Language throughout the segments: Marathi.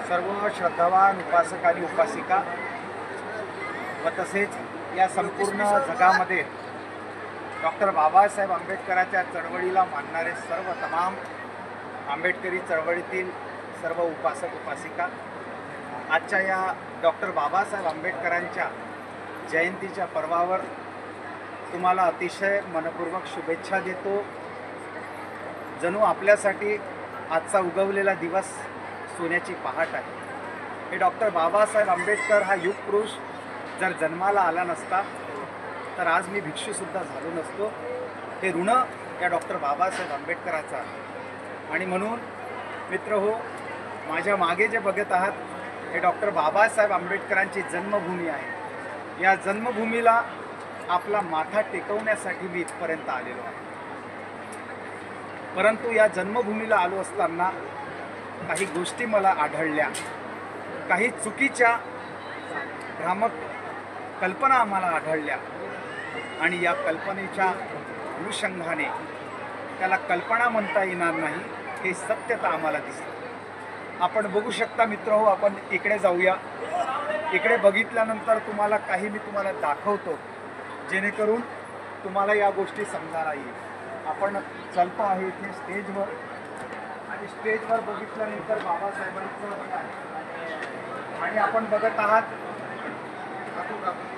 सर्व श्रद्धावान उपासक आणि उपासिका व तसेच या संपूर्ण जगामध्ये डॉक्टर बाबासाहेब आंबेडकरांच्या चळवळीला मानणारे सर्व तमाम आंबेडकरी चळवळीतील सर्व उपासक उपासिका आजच्या या डॉक्टर बाबासाहेब आंबेडकरांच्या जयंतीच्या पर्वावर तुम्हाला अतिशय मनपूर्वक शुभेच्छा देतो। जणू आपल्यासाठी आजचा उगवलेला दिवस सोन्याची पहाट आहे। हे डॉक्टर बाबासाहेब आंबेडकर हा युगपुरुष जर जन्माला आला नसता तर आज मी भिक्षुसुद्धा झालो नसतो। हे ऋण या डॉक्टर बाबासाहेब आंबेडकराचा आणि म्हणून मित्र हो, माझ्या मागे जे बघत आहात हे डॉक्टर बाबासाहेब आंबेडकरांची जन्मभूमी आहे। या जन्मभूमीला आपला माथा टेकवण्यासाठी मी इथपर्यंत आलेलो आहे। परंतु या जन्मभूमीला आलो असताना काही गोष्टी मला आढळल्या, काही चुकीच्या भ्रामक कल्पना आम्हाला आढळल्या आणि या कल्पनेच्या अनुषंगाने त्याला कल्पना म्हणता येणार नाही, हे सत्यता आम्हाला दिसतं। आपण बघू शकता मित्र हो, आपण इकडे जाऊया। इकडे बघितल्यानंतर तुम्हाला काही मी तुम्हाला दाखवतो जेणेकरून तुम्हाला या गोष्टी समजायला येईल। आपण चालतो आहे इथे स्टेजवर आणि स्टेजवर बघितल्यानंतर बाबासाहेबांचं आणि आपण बघत आहात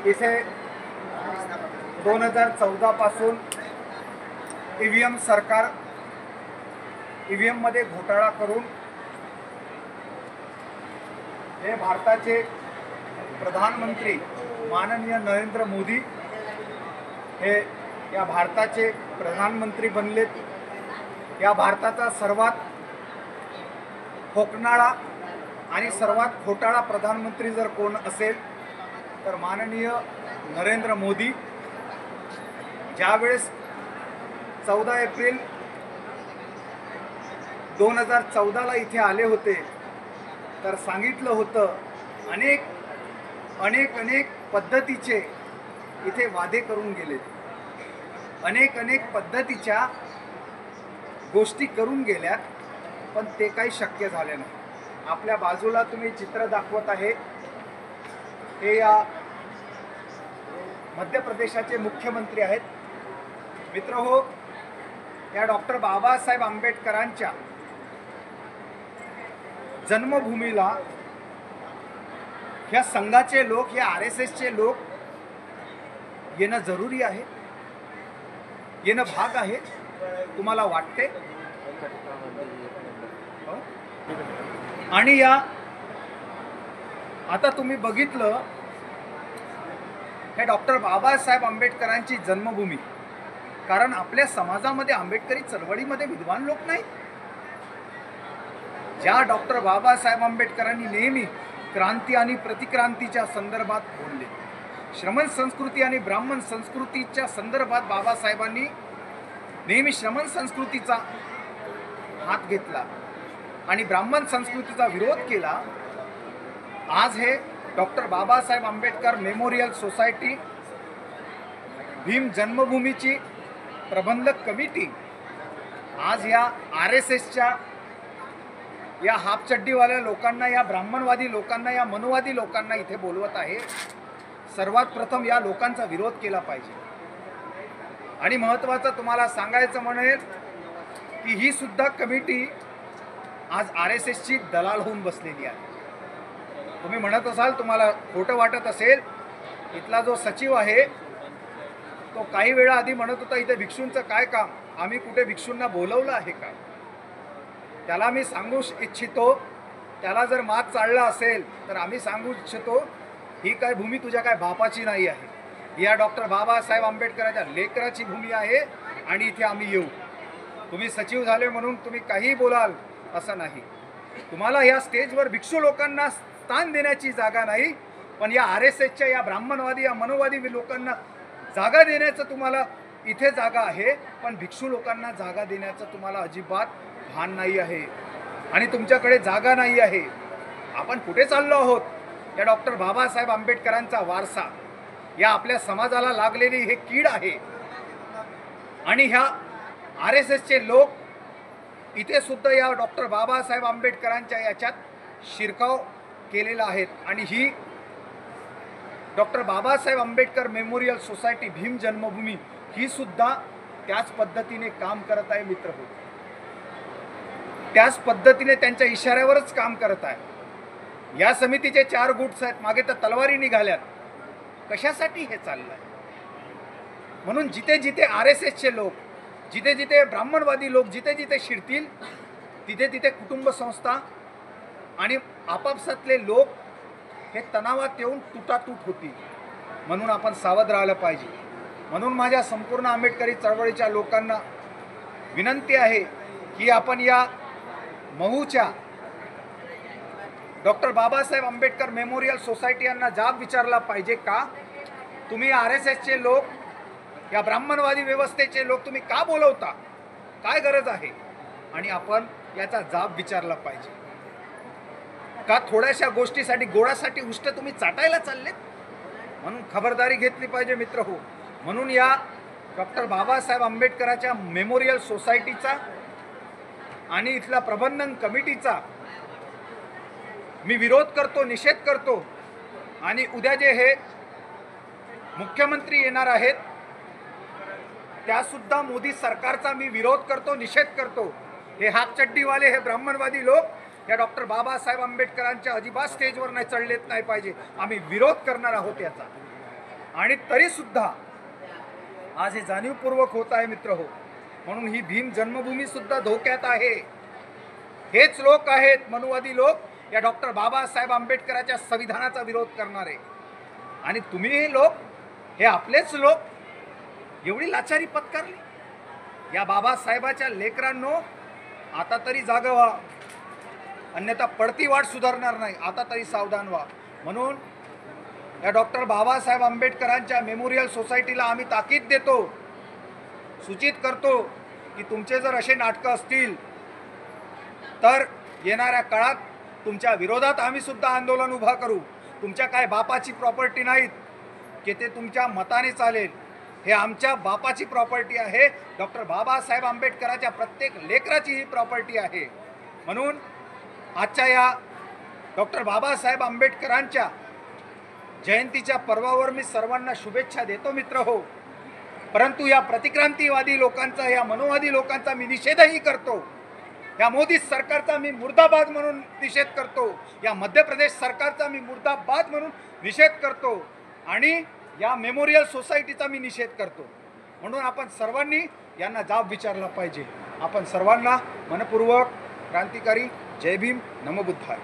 इथे 2014 पासून EVM सरकार EVM मध्ये घोटाळा करून हे भारताचे प्रधानमंत्री माननीय नरेंद्र मोदी हे या भारताचे प्रधानमंत्री बनलेत। या भारताचा सर्वात खोकणारा आणि सर्वात घोटाळा प्रधानमंत्री जर कोण असेल तर माननीय नरेंद्र मोदी। ज्यावेळेस 14 एप्रिल 2014ला इथे आले होते तर सांगितलं होतं अनेक पद्धतीचे इथे वादे करून गेले, अनेक पद्धतीच्या गोष्टी करून गेल्यात, पण ते काही शक्य झाले नाही। आपल्या बाजूला तुम्ही चित्र दाखवत आहे हे या मध्य प्रदेशाचे मुख्यमंत्री आहेत। मित्र हो, या डॉक्टर बाबासाहेब आंबेडकरांच्या जन्मभूमीला ह्या संघाचे लोक, या RSSचे लोक येणं जरुरी आहे, येणं भाग आहे, तुम्हाला वाटते? आणि या आता तुम्ही बघितलं हे डॉक्टर बाबासाहेब आंबेडकरांची जन्मभूमी, कारण आपल्या समाजामध्ये आंबेडकरी चळवळीमध्ये विद्वान लोक नाहीत। ज्या डॉक्टर बाबासाहेब आंबेडकरांनी नेहमी क्रांती आणि प्रतिक्रांतीच्या संदर्भात बोलले, श्रमण संस्कृती आणि ब्राह्मण संस्कृतीच्या संदर्भात बाबासाहेबांनी नेहमी श्रमण संस्कृतीचा हात घेतला आणि ब्राह्मण संस्कृतीचा विरोध केला। आज हे doctor Babasaheb Ambedkar memorial society, Bhim जन्मभूमीची प्रबंधक कमिटी आज या RSSच्या या हाफचड्डीवाल्या लोकांना, या ब्राह्मणवादी लोकांना, या मनुवादी लोकांना इथे बोलवत आहे। सर्वात प्रथम या लोकांचा विरोध केला पाहिजे। आणि महत्त्वाचं तुम्हाला सांगायचं म्हणेल की ही सुद्धा कमिटी आज RSSची दलाल होऊन बसलेली आहे। तुम्ही म्हणत असाल, तुम्हाला खोटं वाटत असेल, इथला जो सचिव आहे तो काही वेळा आधी म्हणत होता इथे भिक्षूंचं काय काम, आम्ही कुठे भिक्षूंना बोलवलं आहे का? त्याला मी सांगू इच्छितो, त्याला जर मात चालला असेल तर आम्ही सांगू इच्छितो ही काय भूमी तुझ्या काय बापाची नाही आहे, या डॉक्टर बाबासाहेब आंबेडकरांच्या लेकराची भूमी आहे आणि इथे आम्ही येऊ। तुम्ही सचिव झाले म्हणून तुम्ही काही बोलाल असं नाही। तुम्हाला या स्टेजवर भिक्षू लोकांना स्थान देण्याची जागा नाही, पण या RSSच्या या ब्राह्मणवादी, या मनोवादी लोकांना जागा देण्याचं तुम्हाला इथे जागा आहे, पण भिक्षू लोकांना जागा देण्याचं तुम्हाला अजिबात भान नाही आहे आणि तुमच्याकडे जागा नाही आहे। आपण कुठे चाललो आहोत? या डॉक्टर बाबासाहेब आंबेडकरांचा वारसा, या आपल्या समाजाला लागलेली हे कीड आहे आणि ह्या RSSचे लोक इथे सुद्धा या डॉक्टर बाबासाहेब आंबेडकरांच्या याच्यात शिरकाव केलेला आहे आणि ही doctor Babasaheb Ambedkar memorial society Bhim Janmabhoomi ही सुद्धा त्याच पद्धतीने काम करत आहे मित्रहो. त्याच पद्धतीने त्यांच्या इशाऱ्यावरच काम करत आहे. या समितीचे 4 गुट्स आहेत. मागे तर तलवारी निघाल्यात. कशासाठी हे चाललंय? म्हणून जिथे जिथे RSSचे लोक, जिथे जिथे ब्राह्मणवादी लोक जिथे जिथे शिरतील तिथे तिथे कुटुंब संस्था आणि आपापसातले लोक हे तणावात येऊन तुटातूट होतील. म्हणून आपण सावध राहायला पाहिजे. म्हणून माझ्या संपूर्ण आंबेडकरी चळवळीच्या लोकांना विनंती आहे की आपण या महूच्या doctor Babasaheb Ambedkar memorial society यांना जाब विचारला पाहिजे का तुम्ही RSSचे लोक, या ब्राह्मणवादी व्यवस्थेचे लोक तुम्ही का बोलवता, काय गरज आहे, आणि आपण याचा जाब विचारला पाहिजे का थोड्याशा गोष्टीसाठी गोळासाठी उष्ट तुम्ही चाटायला चाललेत. म्हणून खबरदारी घेतली पाहिजे मित्र हो. म्हणून या डॉक्टर बाबासाहेब आंबेडकरांच्या मेमोरियल सोसायटीचा आणि इथल्या प्रबंधन कमिटीचा मी विरोध करतो, निषेध करतो. आणि उद्या जे हे मुख्यमंत्री येणार आहेत त्यासुद्धा मोदी सरकारचा मी विरोध करतो, निषेध करतो. हे हाफचड्डीवाले, हे ब्राह्मणवादी लोक या डॉक्टर बाबासाहेब आंबेडकरांच्या अजिबात स्टेजवर नाही चढलेत नाही पाहिजे. आम्ही विरोध करणार आहोत याचा. आणि तरीसुद्धा आज हे जाणीवपूर्वक होत आहे मित्र हो. म्हणून ही भीम जन्मभूमी सुद्धा धोक्यात आहे. हेच लोक आहेत मनुवादी लोक या डॉक्टर बाबासाहेब आंबेडकरांच्या संविधानाचा विरोध करणारे. आणि तुम्ही हे लोक, हे आपलेच लोक एवढी लाचारी पत्करली. या बाबासाहेबाच्या लेकरांनो आता तरी जागं व्हा, अन्यथा पडती वाट सुधारणार नाही. आता तरी सावधान व्हा. म्हणून या डॉक्टर बाबासाहेब आंबेडकरांच्या मेमोरियल सोसायटीला आम्ही ताकीद देतो, सूचित करतो की तुमचे जर असे नाटकं असतील तर येणाऱ्या काळात तुमच्या विरोधात आम्ही सुद्धा आंदोलन उभा करू. तुमच्या काय बापाची प्रॉपर्टी नाहीत की ते तुमच्या मताने चालेल. हे आमच्या बापाची प्रॉपर्टी आहे. डॉक्टर बाबासाहेब आंबेडकरांच्या प्रत्येक लेकराची ही प्रॉपर्टी आहे. म्हणून आजच्या या डॉक्टर बाबासाहेब आंबेडकरांच्या जयंतीच्या पर्वावर मी सर्वांना शुभेच्छा देतो मित्र हो. परंतु या प्रतिक्रांतीवादी लोकांचा, या मनोवादी लोकांचा मी निषेधही करतो. या मोदी सरकारचा मी मुर्दाबाद म्हणून निषेध करतो. या मध्य प्रदेश सरकारचा मी मुर्दाबाद म्हणून निषेध करतो. आणि या मेमोरियल सोसायटीचा मी निषेध करतो. म्हणून आपण सर्वांनी यांना जाब विचारला पाहिजे. आपण सर्वांना मनपूर्वक क्रांतिकारी जय भीम, नमो बुद्धाय.